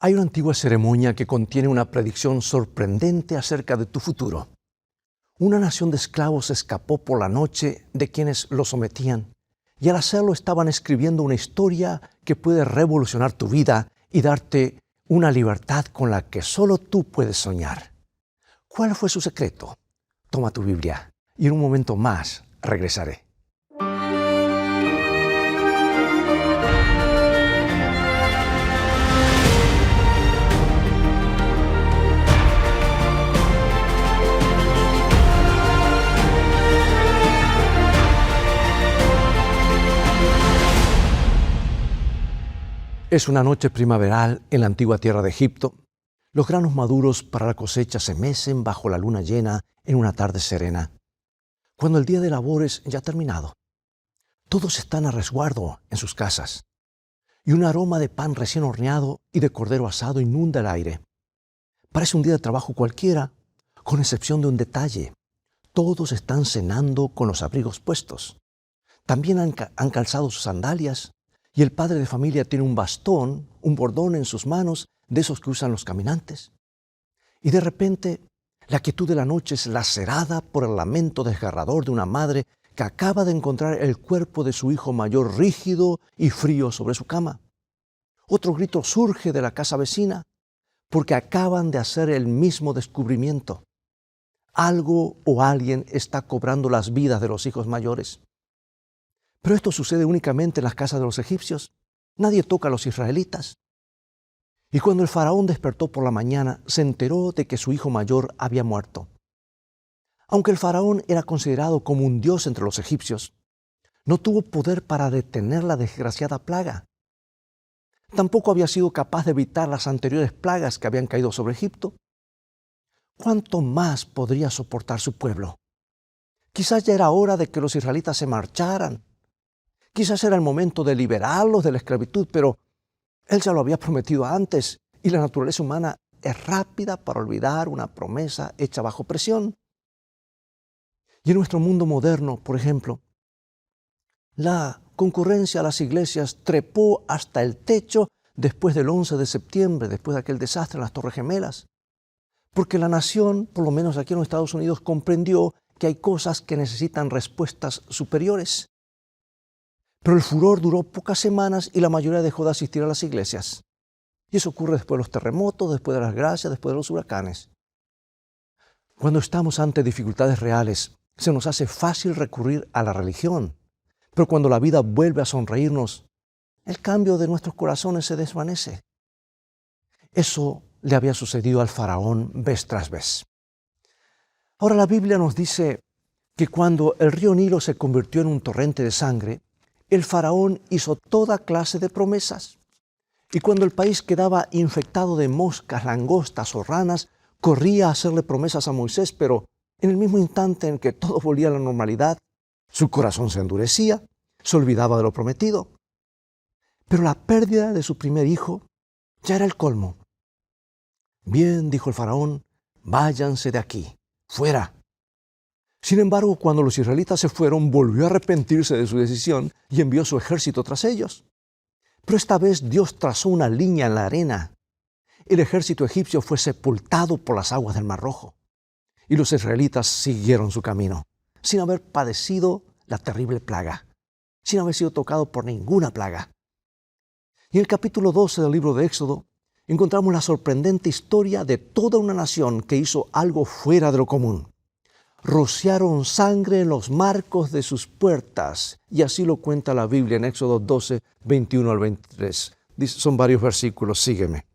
Hay una antigua ceremonia que contiene una predicción sorprendente acerca de tu futuro. Una nación de esclavos escapó por la noche de quienes los sometían, y al hacerlo estaban escribiendo una historia que puede revolucionar tu vida y darte una libertad con la que solo tú puedes soñar. ¿Cuál fue su secreto? Toma tu Biblia y en un momento más regresaré. Es una noche primaveral en la antigua tierra de Egipto. Los granos maduros para la cosecha se mecen bajo la luna llena en una tarde serena. Cuando el día de labores ya ha terminado, todos están a resguardo en sus casas, y un aroma de pan recién horneado y de cordero asado inunda el aire. Parece un día de trabajo cualquiera, con excepción de un detalle. Todos están cenando con los abrigos puestos. También han calzado sus sandalias, y el padre de familia tiene un bastón, un bordón en sus manos, de esos que usan los caminantes. Y de repente, la quietud de la noche es lacerada por el lamento desgarrador de una madre que acaba de encontrar el cuerpo de su hijo mayor rígido y frío sobre su cama. Otro grito surge de la casa vecina, porque acaban de hacer el mismo descubrimiento. Algo o alguien está cobrando las vidas de los hijos mayores. Pero esto sucede únicamente en las casas de los egipcios. Nadie toca a los israelitas. Y cuando el faraón despertó por la mañana, se enteró de que su hijo mayor había muerto. Aunque el faraón era considerado como un dios entre los egipcios, no tuvo poder para detener la desgraciada plaga. Tampoco había sido capaz de evitar las anteriores plagas que habían caído sobre Egipto. ¿Cuánto más podría soportar su pueblo? Quizás ya era hora de que los israelitas se marcharan. Quizás era el momento de liberarlos de la esclavitud, pero Él ya lo había prometido antes y la naturaleza humana es rápida para olvidar una promesa hecha bajo presión. Y en nuestro mundo moderno, por ejemplo, la concurrencia a las iglesias trepó hasta el techo después del 11 de septiembre, después de aquel desastre en las Torres Gemelas. Porque la nación, por lo menos aquí en los Estados Unidos, comprendió que hay cosas que necesitan respuestas superiores. Pero el furor duró pocas semanas y la mayoría dejó de asistir a las iglesias. Y eso ocurre después de los terremotos, después de las gracias, después de los huracanes. Cuando estamos ante dificultades reales, se nos hace fácil recurrir a la religión. Pero cuando la vida vuelve a sonreírnos, el cambio de nuestros corazones se desvanece. Eso le había sucedido al faraón vez tras vez. Ahora la Biblia nos dice que cuando el río Nilo se convirtió en un torrente de sangre, el faraón hizo toda clase de promesas. Y cuando el país quedaba infectado de moscas, langostas o ranas, corría a hacerle promesas a Moisés, pero en el mismo instante en que todo volvía a la normalidad, su corazón se endurecía, se olvidaba de lo prometido. Pero la pérdida de su primer hijo ya era el colmo. Bien, dijo el faraón, váyanse de aquí, fuera. Sin embargo, cuando los israelitas se fueron, volvió a arrepentirse de su decisión y envió su ejército tras ellos. Pero esta vez Dios trazó una línea en la arena. El ejército egipcio fue sepultado por las aguas del Mar Rojo. Y los israelitas siguieron su camino, sin haber padecido la terrible plaga, sin haber sido tocado por ninguna plaga. Y en el capítulo 12 del libro de Éxodo, encontramos la sorprendente historia de toda una nación que hizo algo fuera de lo común. Rociaron sangre en los marcos de sus puertas. Y así lo cuenta la Biblia en Éxodo 12, 21 al 23. Son varios versículos, sígueme.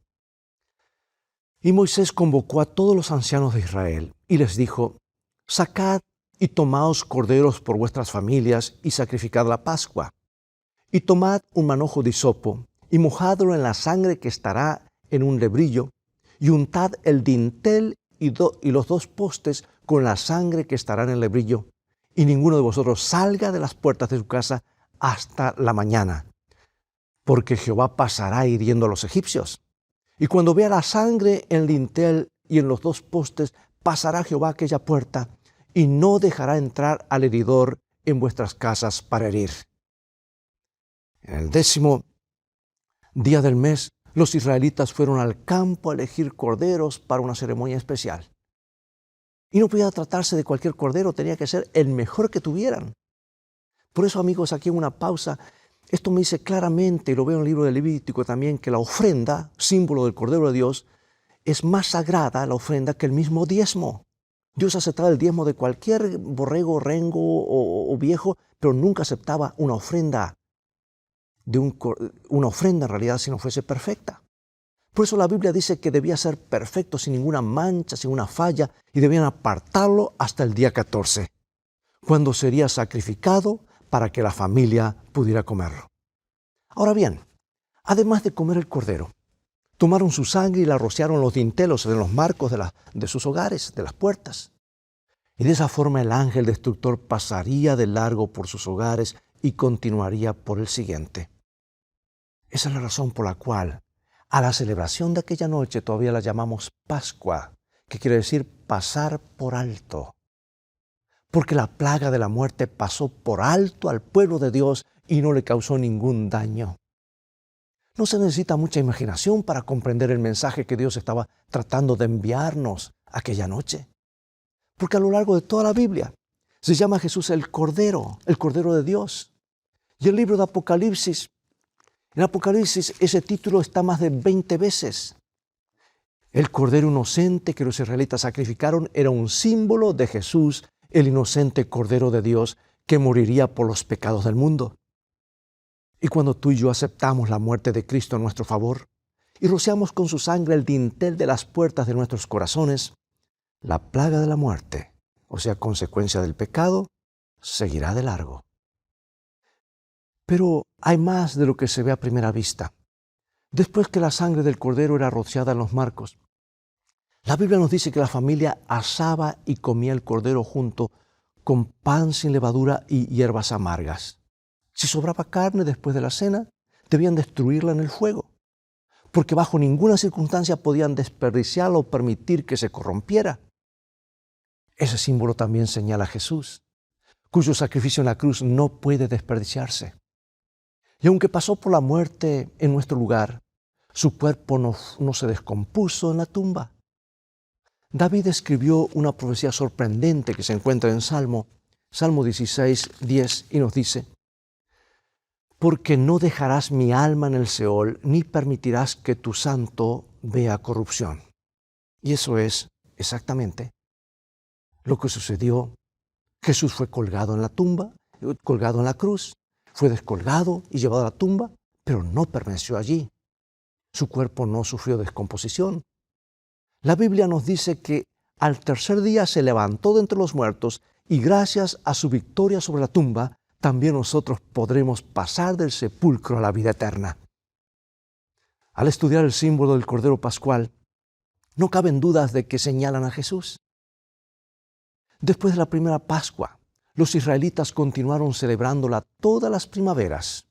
Y Moisés convocó a todos los ancianos de Israel y les dijo, sacad y tomaos corderos por vuestras familias y sacrificad la Pascua. Y tomad un manojo de hisopo y mojadlo en la sangre que estará en un lebrillo y untad el dintel y los dos postes con la sangre que estará en el lebrillo, y ninguno de vosotros salga de las puertas de su casa hasta la mañana, porque Jehová pasará hiriendo a los egipcios. Y cuando vea la sangre en el dintel y en los dos postes, pasará Jehová aquella puerta, y no dejará entrar al heridor en vuestras casas para herir. En el 10º día del mes los israelitas fueron al campo a elegir corderos para una ceremonia especial. Y no podía tratarse de cualquier cordero, tenía que ser el mejor que tuvieran. Por eso, amigos, aquí en una pausa, esto me dice claramente, y lo veo en el libro de Levítico también, que la ofrenda, símbolo del Cordero de Dios, es más sagrada la ofrenda que el mismo diezmo. Dios aceptaba el diezmo de cualquier borrego, rengo o viejo, pero nunca aceptaba una ofrenda una ofrenda en realidad si no fuese perfecta. Por eso la Biblia dice que debía ser perfecto, sin ninguna mancha, sin una falla, y debían apartarlo hasta el día 14, cuando sería sacrificado para que la familia pudiera comerlo. Ahora bien, además de comer el cordero, tomaron su sangre y la rociaron en los dintelos, en los marcos de sus hogares, de las puertas. Y de esa forma el ángel destructor pasaría de largo por sus hogares y continuaría por el siguiente. Esa es la razón por la cual a la celebración de aquella noche todavía la llamamos Pascua, que quiere decir pasar por alto. Porque la plaga de la muerte pasó por alto al pueblo de Dios y no le causó ningún daño. No se necesita mucha imaginación para comprender el mensaje que Dios estaba tratando de enviarnos aquella noche. Porque a lo largo de toda la Biblia se llama a Jesús el Cordero de Dios. Y el libro de Apocalipsis, en Apocalipsis ese título está más de 20 veces. El Cordero inocente que los israelitas sacrificaron era un símbolo de Jesús, el inocente Cordero de Dios que moriría por los pecados del mundo. Y cuando tú y yo aceptamos la muerte de Cristo en nuestro favor y rociamos con su sangre el dintel de las puertas de nuestros corazones, la plaga de la muerte, o sea, consecuencia del pecado, seguirá de largo. Pero hay más de lo que se ve a primera vista. Después que la sangre del cordero era rociada en los marcos, la Biblia nos dice que la familia asaba y comía el cordero junto con pan sin levadura y hierbas amargas. Si sobraba carne después de la cena, debían destruirla en el fuego, porque bajo ninguna circunstancia podían desperdiciarla o permitir que se corrompiera. Ese símbolo también señala a Jesús, cuyo sacrificio en la cruz no puede desperdiciarse. Y aunque pasó por la muerte en nuestro lugar, su cuerpo no se descompuso en la tumba. David escribió una profecía sorprendente que se encuentra en Salmo 16, 10, y nos dice: porque no dejarás mi alma en el Seol, ni permitirás que tu santo vea corrupción. Y eso es exactamente lo que sucedió. Jesús fue colgado en la tumba, colgado en la cruz, fue descolgado y llevado a la tumba, pero no permaneció allí. Su cuerpo no sufrió descomposición. La Biblia nos dice que al tercer día se levantó de entre los muertos y gracias a su victoria sobre la tumba, también nosotros podremos pasar del sepulcro a la vida eterna. Al estudiar el símbolo del Cordero Pascual, no caben dudas de que señalan a Jesús. Después de la primera Pascua, los israelitas continuaron celebrándola todas las primaveras.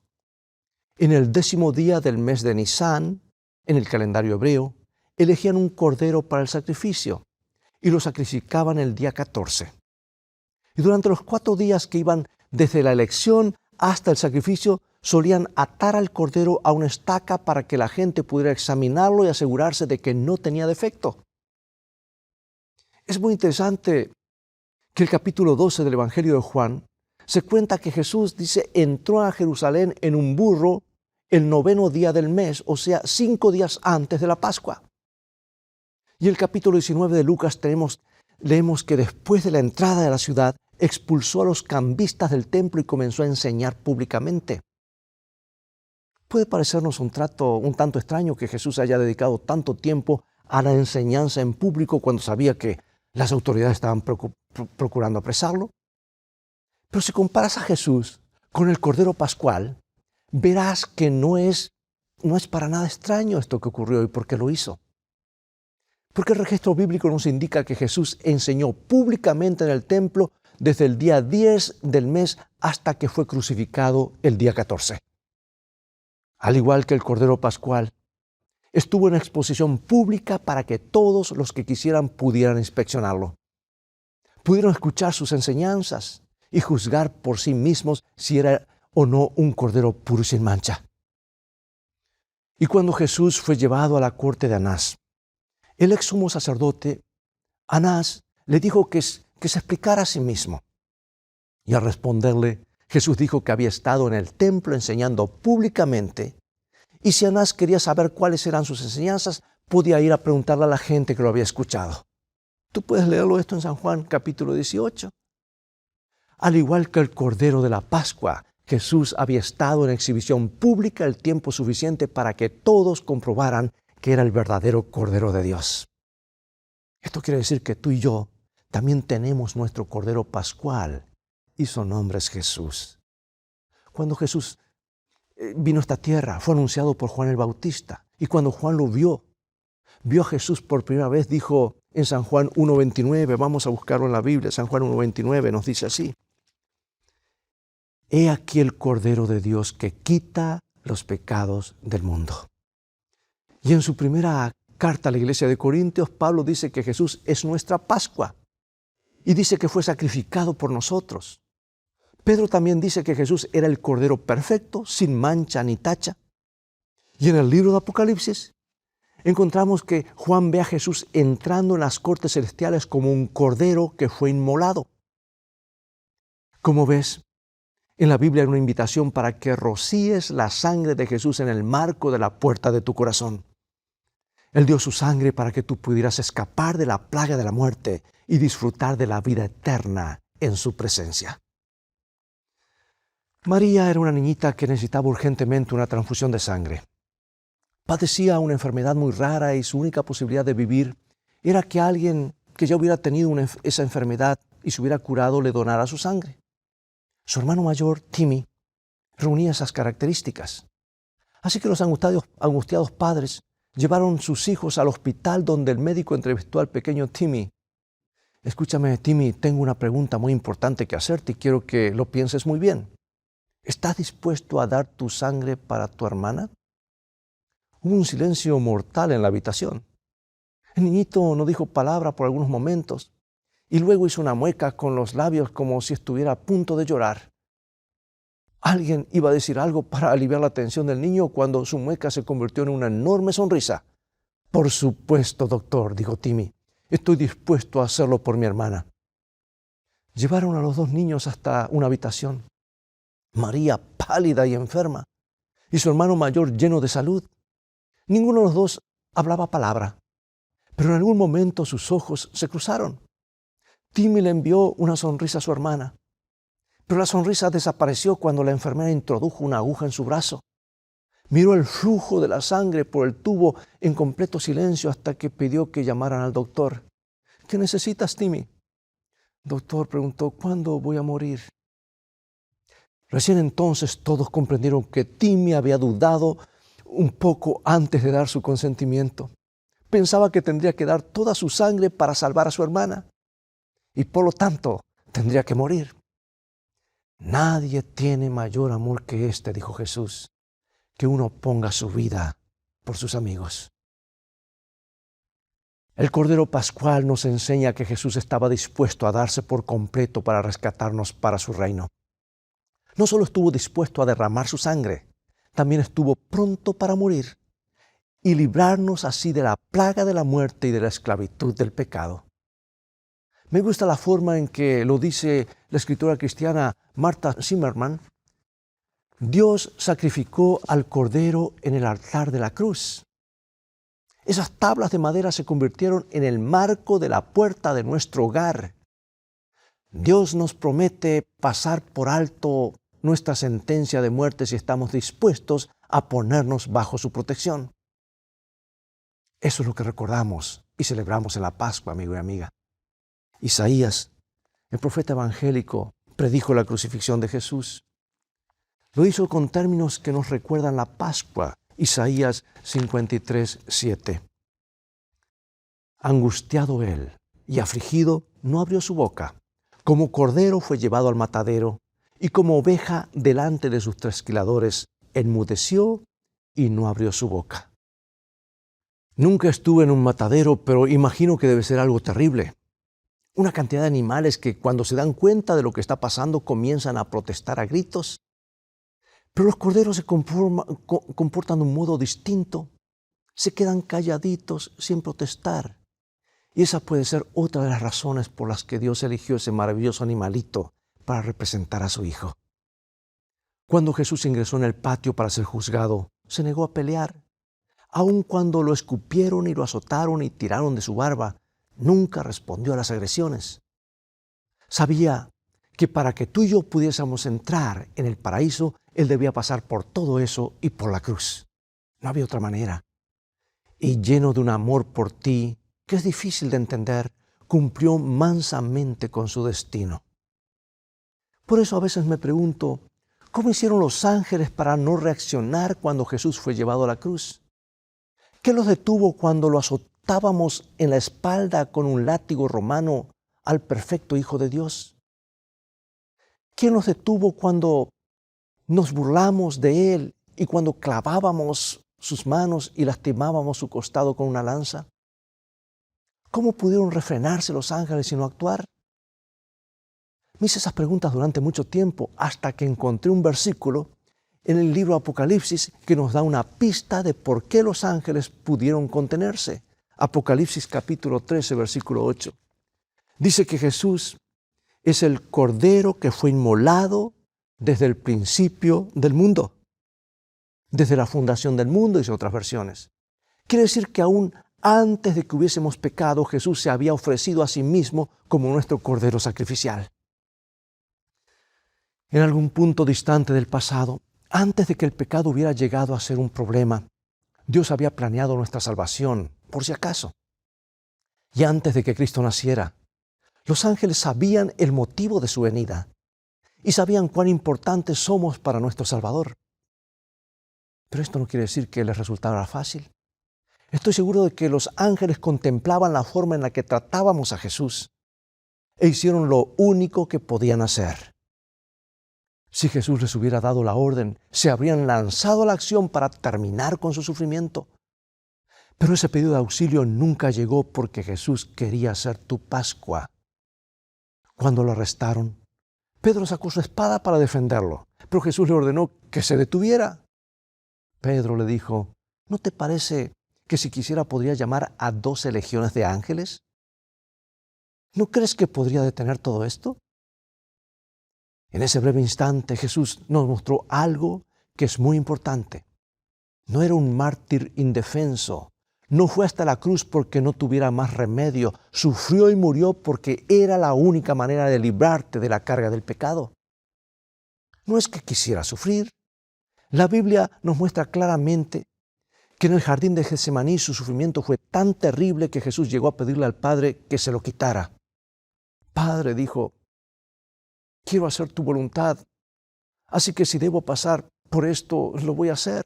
En el 10º día del mes de Nisán, en el calendario hebreo, elegían un cordero para el sacrificio y lo sacrificaban el día 14. Y durante los 4 días que iban desde la elección hasta el sacrificio, solían atar al cordero a una estaca para que la gente pudiera examinarlo y asegurarse de que no tenía defecto. Es muy interesante que el capítulo 12 del Evangelio de Juan se cuenta que Jesús dice entró a Jerusalén en un burro el 9º día del mes, o sea, 5 días antes de la Pascua. Y el capítulo 19 de Lucas leemos que después de la entrada de la ciudad, expulsó a los cambistas del templo y comenzó a enseñar públicamente. Puede parecernos un tanto extraño que Jesús haya dedicado tanto tiempo a la enseñanza en público cuando sabía que las autoridades estaban procurando apresarlo. Pero si comparas a Jesús con el Cordero Pascual, verás que no es para nada extraño esto que ocurrió y por qué lo hizo. Porque el registro bíblico nos indica que Jesús enseñó públicamente en el templo desde el día 10 del mes hasta que fue crucificado el día 14. Al igual que el Cordero Pascual, estuvo en exposición pública para que todos los que quisieran pudieran inspeccionarlo. Pudieron escuchar sus enseñanzas y juzgar por sí mismos si era o no un cordero puro y sin mancha. Y cuando Jesús fue llevado a la corte de Anás, el ex sumo sacerdote, Anás, le dijo que se explicara a sí mismo. Y al responderle, Jesús dijo que había estado en el templo enseñando públicamente, y si Anás quería saber cuáles eran sus enseñanzas, podía ir a preguntarle a la gente que lo había escuchado. Tú puedes leerlo esto en San Juan capítulo 18. Al igual que el Cordero de la Pascua, Jesús había estado en exhibición pública el tiempo suficiente para que todos comprobaran que era el verdadero Cordero de Dios. Esto quiere decir que tú y yo también tenemos nuestro Cordero Pascual y su nombre es Jesús. Cuando Jesús vino a esta tierra, fue anunciado por Juan el Bautista. Y cuando Juan lo vio a Jesús por primera vez, dijo en San Juan 1:29, vamos a buscarlo en la Biblia, San Juan 1:29 nos dice así: He aquí el Cordero de Dios que quita los pecados del mundo. Y en su primera carta a la iglesia de Corintios, Pablo dice que Jesús es nuestra Pascua y dice que fue sacrificado por nosotros. Pedro también dice que Jesús era el Cordero perfecto, sin mancha ni tacha. Y en el libro de Apocalipsis encontramos que Juan ve a Jesús entrando en las cortes celestiales como un cordero que fue inmolado. Como ves, en la Biblia hay una invitación para que rocíes la sangre de Jesús en el marco de la puerta de tu corazón. Él dio su sangre para que tú pudieras escapar de la plaga de la muerte y disfrutar de la vida eterna en su presencia. María era una niñita que necesitaba urgentemente una transfusión de sangre. Padecía una enfermedad muy rara y su única posibilidad de vivir era que alguien que ya hubiera tenido esa enfermedad y se hubiera curado le donara su sangre. Su hermano mayor, Timmy, reunía esas características. Así que los angustiados padres llevaron sus hijos al hospital donde el médico entrevistó al pequeño Timmy. Escúchame, Timmy, tengo una pregunta muy importante que hacerte y quiero que lo pienses muy bien. ¿Estás dispuesto a dar tu sangre para tu hermana? Hubo un silencio mortal en la habitación. El niñito no dijo palabra por algunos momentos y luego hizo una mueca con los labios como si estuviera a punto de llorar. Alguien iba a decir algo para aliviar la tensión del niño cuando su mueca se convirtió en una enorme sonrisa. Por supuesto, doctor, dijo Timmy. Estoy dispuesto a hacerlo por mi hermana. Llevaron a los dos niños hasta una habitación. María pálida y enferma, y su hermano mayor lleno de salud. Ninguno de los dos hablaba palabra, pero en algún momento sus ojos se cruzaron. Timmy le envió una sonrisa a su hermana, pero la sonrisa desapareció cuando la enfermera introdujo una aguja en su brazo. Miró el flujo de la sangre por el tubo en completo silencio hasta que pidió que llamaran al doctor. ¿Qué necesitas, Timmy? Doctor, preguntó, ¿cuándo voy a morir? Recién entonces todos comprendieron que Timmy había dudado un poco antes de dar su consentimiento. Pensaba que tendría que dar toda su sangre para salvar a su hermana y por lo tanto tendría que morir. Nadie tiene mayor amor que este, dijo Jesús, que uno ponga su vida por sus amigos. El Cordero Pascual nos enseña que Jesús estaba dispuesto a darse por completo para rescatarnos para su reino. No solo estuvo dispuesto a derramar su sangre, también estuvo pronto para morir y librarnos así de la plaga de la muerte y de la esclavitud del pecado. Me gusta la forma en que lo dice la escritora cristiana Martha Zimmerman. Dios sacrificó al Cordero en el altar de la cruz. Esas tablas de madera se convirtieron en el marco de la puerta de nuestro hogar. Dios nos promete pasar por alto nuestra sentencia de muerte si estamos dispuestos a ponernos bajo su protección. Eso es lo que recordamos y celebramos en la Pascua, amigo y amiga. Isaías, el profeta evangélico, predijo la crucifixión de Jesús. Lo hizo con términos que nos recuerdan la Pascua. Isaías 53:7. Angustiado él y afligido, no abrió su boca. Como cordero fue llevado al matadero, y como oveja delante de sus trasquiladores, enmudeció y no abrió su boca. Nunca estuve en un matadero, pero imagino que debe ser algo terrible. Una cantidad de animales que cuando se dan cuenta de lo que está pasando comienzan a protestar a gritos. Pero los corderos se comportan de un modo distinto. Se quedan calladitos sin protestar. Y esa puede ser otra de las razones por las que Dios eligió ese maravilloso animalito para representar a su Hijo. Cuando Jesús ingresó en el patio para ser juzgado, se negó a pelear. Aun cuando lo escupieron y lo azotaron y tiraron de su barba, nunca respondió a las agresiones. Sabía que para que tú y yo pudiésemos entrar en el paraíso, Él debía pasar por todo eso y por la cruz. No había otra manera. Y lleno de un amor por ti, que es difícil de entender, cumplió mansamente con su destino. Por eso a veces me pregunto, ¿cómo hicieron los ángeles para no reaccionar cuando Jesús fue llevado a la cruz? ¿Qué los detuvo cuando lo azotábamos en la espalda con un látigo romano al perfecto Hijo de Dios? ¿Quién los detuvo cuando nos burlamos de Él y cuando clavábamos sus manos y lastimábamos su costado con una lanza? ¿Cómo pudieron refrenarse los ángeles y no actuar? Me hice esas preguntas durante mucho tiempo hasta que encontré un versículo en el libro Apocalipsis que nos da una pista de por qué los ángeles pudieron contenerse. Apocalipsis capítulo 13, versículo 8. Dice que Jesús es el Cordero que fue inmolado desde el principio del mundo. Desde la fundación del mundo, dice otras versiones. Quiere decir que aún antes de que hubiésemos pecado, Jesús se había ofrecido a sí mismo como nuestro Cordero sacrificial. En algún punto distante del pasado, antes de que el pecado hubiera llegado a ser un problema, Dios había planeado nuestra salvación, por si acaso. Y antes de que Cristo naciera, los ángeles sabían el motivo de su venida y sabían cuán importantes somos para nuestro Salvador. Pero esto no quiere decir que les resultara fácil. Estoy seguro de que los ángeles contemplaban la forma en la que tratábamos a Jesús e hicieron lo único que podían hacer. Si Jesús les hubiera dado la orden, se habrían lanzado a la acción para terminar con su sufrimiento. Pero ese pedido de auxilio nunca llegó porque Jesús quería ser tu Pascua. Cuando lo arrestaron, Pedro sacó su espada para defenderlo, pero Jesús le ordenó que se detuviera. Pedro le dijo, ¿no te parece que si quisiera podría llamar a 12 legiones de ángeles? ¿No crees que podría detener todo esto? En ese breve instante Jesús nos mostró algo que es muy importante. No era un mártir indefenso. No fue hasta la cruz porque no tuviera más remedio. Sufrió y murió porque era la única manera de librarte de la carga del pecado. No es que quisiera sufrir. La Biblia nos muestra claramente que en el jardín de Getsemaní su sufrimiento fue tan terrible que Jesús llegó a pedirle al Padre que se lo quitara. Padre, dijo, quiero hacer tu voluntad, así que si debo pasar por esto, lo voy a hacer.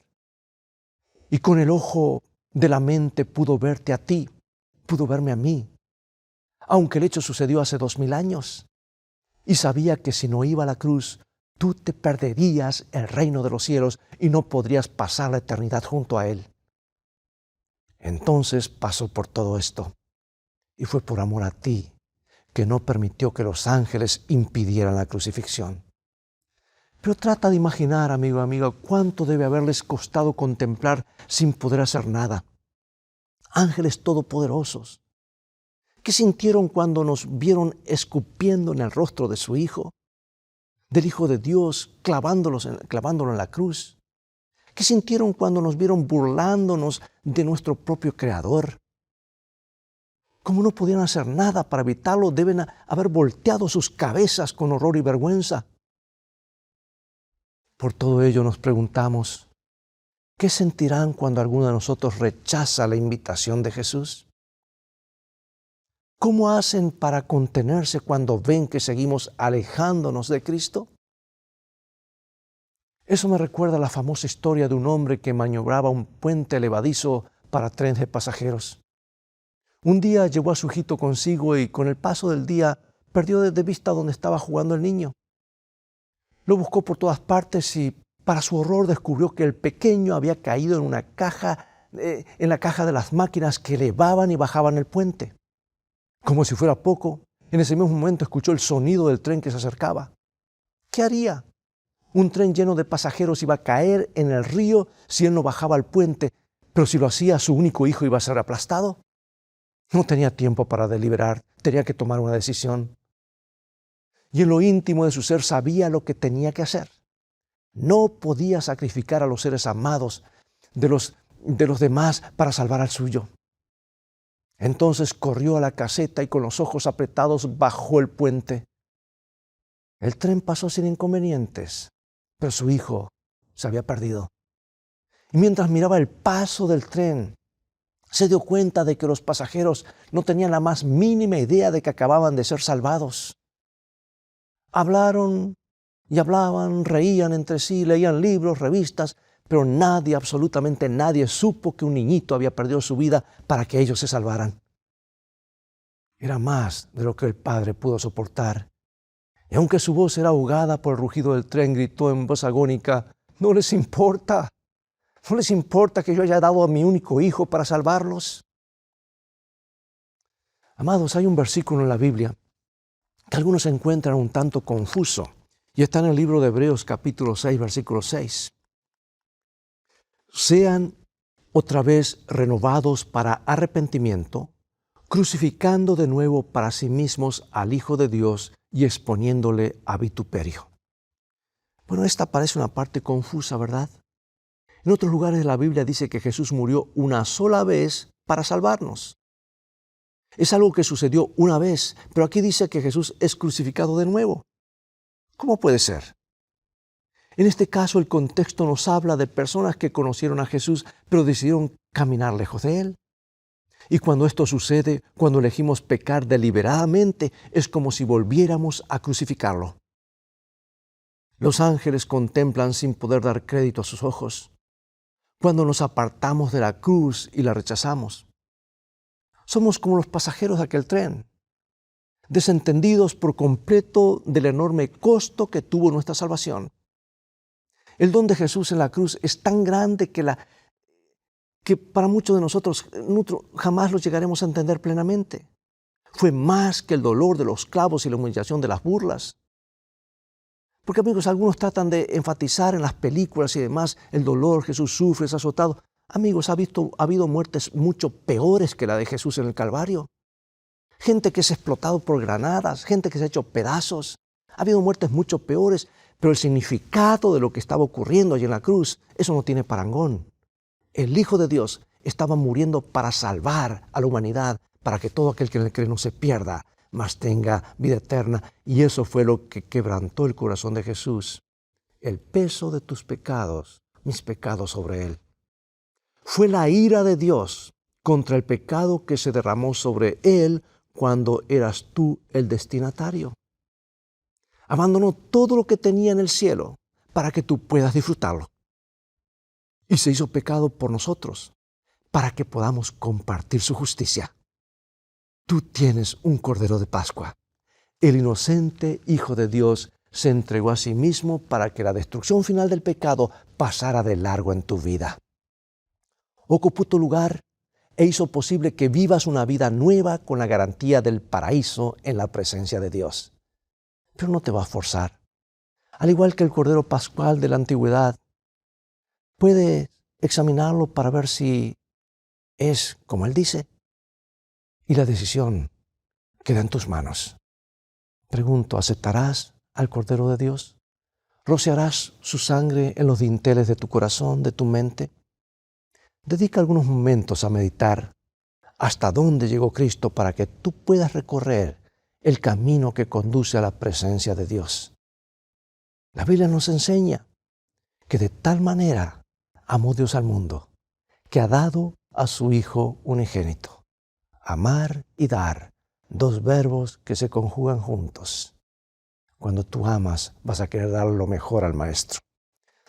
Y con el ojo de la mente pudo verte a ti, pudo verme a mí, aunque el hecho sucedió hace 2000 años. Y sabía que si no iba a la cruz, tú te perderías el reino de los cielos y no podrías pasar la eternidad junto a Él. Entonces pasó por todo esto, y fue por amor a ti que no permitió que los ángeles impidieran la crucifixión. Pero trata de imaginar, amigo y amiga, cuánto debe haberles costado contemplar sin poder hacer nada. Ángeles todopoderosos. ¿Qué sintieron cuando nos vieron escupiendo en el rostro de su Hijo? Del Hijo de Dios, clavándolo en la cruz. ¿Qué sintieron cuando nos vieron burlándonos de nuestro propio Creador? Como no podían hacer nada para evitarlo, deben haber volteado sus cabezas con horror y vergüenza. Por todo ello nos preguntamos, ¿qué sentirán cuando alguno de nosotros rechaza la invitación de Jesús? ¿Cómo hacen para contenerse cuando ven que seguimos alejándonos de Cristo? Eso me recuerda a la famosa historia de un hombre que maniobraba un puente levadizo para trenes de pasajeros. Un día llevó a su hijito consigo y con el paso del día perdió de vista donde estaba jugando el niño. Lo buscó por todas partes y para su horror descubrió que el pequeño había caído en una caja, en la caja de las máquinas que elevaban y bajaban el puente. Como si fuera poco, en ese mismo momento escuchó el sonido del tren que se acercaba. ¿Qué haría? Un tren lleno de pasajeros iba a caer en el río si él no bajaba al puente, pero si lo hacía, su único hijo iba a ser aplastado. No tenía tiempo para deliberar, tenía que tomar una decisión. Y en lo íntimo de su ser sabía lo que tenía que hacer. No podía sacrificar a los seres amados de los demás para salvar al suyo. Entonces corrió a la caseta y con los ojos apretados bajó el puente. El tren pasó sin inconvenientes, pero su hijo se había perdido. Y mientras miraba el paso del tren, se dio cuenta de que los pasajeros no tenían la más mínima idea de que acababan de ser salvados. Hablaron y hablaban, reían entre sí, leían libros, revistas, pero nadie, absolutamente nadie, supo que un niñito había perdido su vida para que ellos se salvaran. Era más de lo que el padre pudo soportar. Y aunque su voz era ahogada por el rugido del tren, gritó en voz agónica: «No les importa. ¿No les importa que yo haya dado a mi único hijo para salvarlos?» Amados, hay un versículo en la Biblia que algunos encuentran un tanto confuso y está en el libro de Hebreos capítulo 6, versículo 6. «Sean otra vez renovados para arrepentimiento, crucificando de nuevo para sí mismos al Hijo de Dios y exponiéndole a vituperio». Bueno, esta parece una parte confusa, ¿verdad? En otros lugares de la Biblia dice que Jesús murió una sola vez para salvarnos. Es algo que sucedió una vez, pero aquí dice que Jesús es crucificado de nuevo. ¿Cómo puede ser? En este caso, el contexto nos habla de personas que conocieron a Jesús, pero decidieron caminar lejos de Él. Y cuando esto sucede, cuando elegimos pecar deliberadamente, es como si volviéramos a crucificarlo. Los ángeles contemplan sin poder dar crédito a sus ojos cuando nos apartamos de la cruz y la rechazamos. Somos como los pasajeros de aquel tren, desentendidos por completo del enorme costo que tuvo nuestra salvación. El don de Jesús en la cruz es tan grande que para muchos de nosotros jamás lo llegaremos a entender plenamente. Fue más que el dolor de los clavos y la humillación de las burlas. Porque, amigos, algunos tratan de enfatizar en las películas y demás el dolor. Jesús sufre, es azotado. Amigos, ha habido muertes mucho peores que la de Jesús en el Calvario. Gente que es explotado por granadas, gente que se ha hecho pedazos. Ha habido muertes mucho peores, pero el significado de lo que estaba ocurriendo allí en la cruz, eso no tiene parangón. El Hijo de Dios estaba muriendo para salvar a la humanidad, para que todo aquel que en él cree no se pierda, mas tenga vida eterna. Y eso fue lo que quebrantó el corazón de Jesús. El peso de tus pecados, mis pecados sobre él. Fue la ira de Dios contra el pecado que se derramó sobre él cuando eras tú el destinatario. Abandonó todo lo que tenía en el cielo para que tú puedas disfrutarlo. Y se hizo pecado por nosotros para que podamos compartir su justicia. Tú tienes un Cordero de Pascua. El inocente Hijo de Dios se entregó a sí mismo para que la destrucción final del pecado pasara de largo en tu vida. Ocupó tu lugar e hizo posible que vivas una vida nueva con la garantía del paraíso en la presencia de Dios. Pero no te va a forzar. Al igual que el Cordero Pascual de la antigüedad, puedes examinarlo para ver si es como Él dice. Y la decisión queda en tus manos. Pregunto, ¿aceptarás al Cordero de Dios? ¿Rociarás su sangre en los dinteles de tu corazón, de tu mente? Dedica algunos momentos a meditar hasta dónde llegó Cristo para que tú puedas recorrer el camino que conduce a la presencia de Dios. La Biblia nos enseña que de tal manera amó Dios al mundo, que ha dado a su Hijo unigénito. Amar y dar, dos verbos que se conjugan juntos. Cuando tú amas, vas a querer dar lo mejor al Maestro.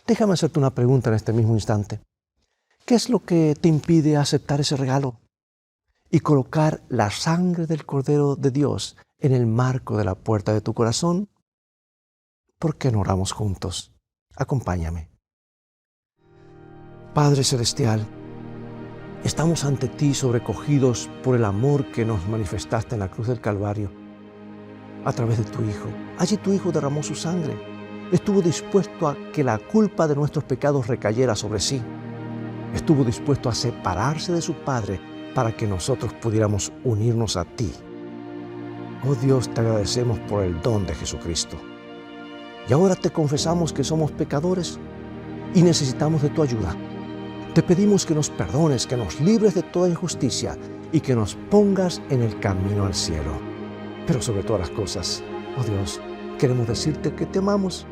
Déjame hacerte una pregunta en este mismo instante. ¿Qué es lo que te impide aceptar ese regalo y colocar la sangre del Cordero de Dios en el marco de la puerta de tu corazón? ¿Por qué no oramos juntos? Acompáñame. Padre Celestial, estamos ante ti sobrecogidos por el amor que nos manifestaste en la cruz del Calvario a través de tu Hijo. Allí tu Hijo derramó su sangre Estuvo dispuesto a que la culpa de nuestros pecados recayera sobre sí. Estuvo dispuesto a separarse de su Padre para que nosotros pudiéramos unirnos a ti. Oh Dios, te agradecemos por el don de Jesucristo. Y ahora te confesamos que somos pecadores y necesitamos de tu ayuda. Te pedimos que nos perdones, que nos libres de toda injusticia y que nos pongas en el camino al cielo. Pero sobre todas las cosas, oh Dios, queremos decirte que te amamos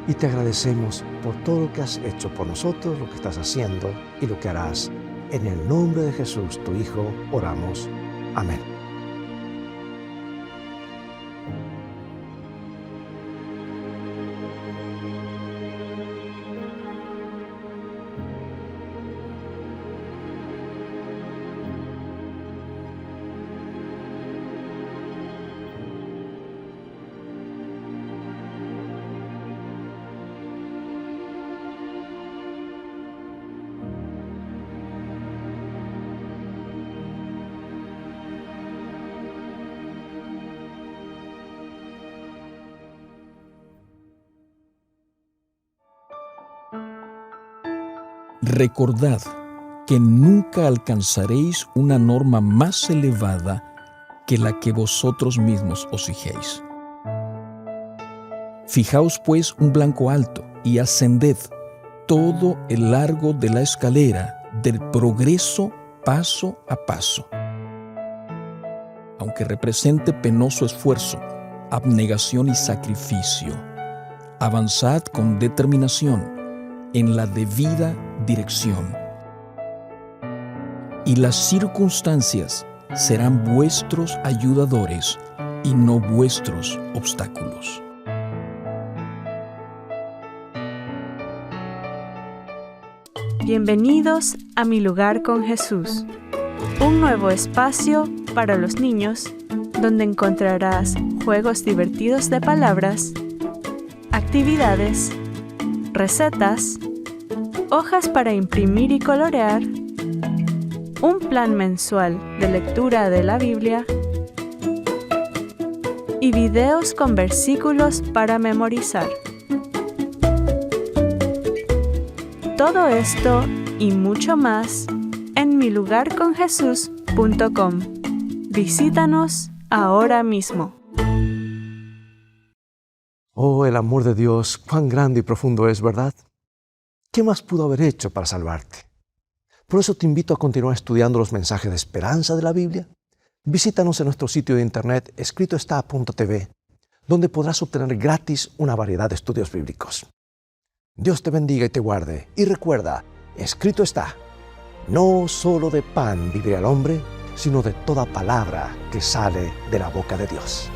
y te agradecemos por todo lo que has hecho por nosotros, lo que estás haciendo y lo que harás. En el nombre de Jesús, tu Hijo, oramos. Amén. Recordad que nunca alcanzaréis una norma más elevada que la que vosotros mismos os fijéis. Fijaos pues un blanco alto y ascended todo el largo de la escalera del progreso paso a paso. Aunque represente penoso esfuerzo, abnegación y sacrificio, avanzad con determinación en la debida dirección. Y las circunstancias serán vuestros ayudadores y no vuestros obstáculos. Bienvenidos a Mi Lugar con Jesús, un nuevo espacio para los niños donde encontrarás juegos divertidos de palabras, actividades, recetas, hojas para imprimir y colorear, un plan mensual de lectura de la Biblia y videos con versículos para memorizar. Todo esto y mucho más en milugarconjesús.com. Visítanos ahora mismo. Oh, el amor de Dios, cuán grande y profundo es, ¿verdad? ¿Qué más pudo haber hecho para salvarte? Por eso te invito a continuar estudiando los mensajes de esperanza de la Biblia. Visítanos en nuestro sitio de internet escritoestá.tv, donde podrás obtener gratis una variedad de estudios bíblicos. Dios te bendiga y te guarde. Y recuerda, escrito está, no solo de pan vivirá el hombre, sino de toda palabra que sale de la boca de Dios.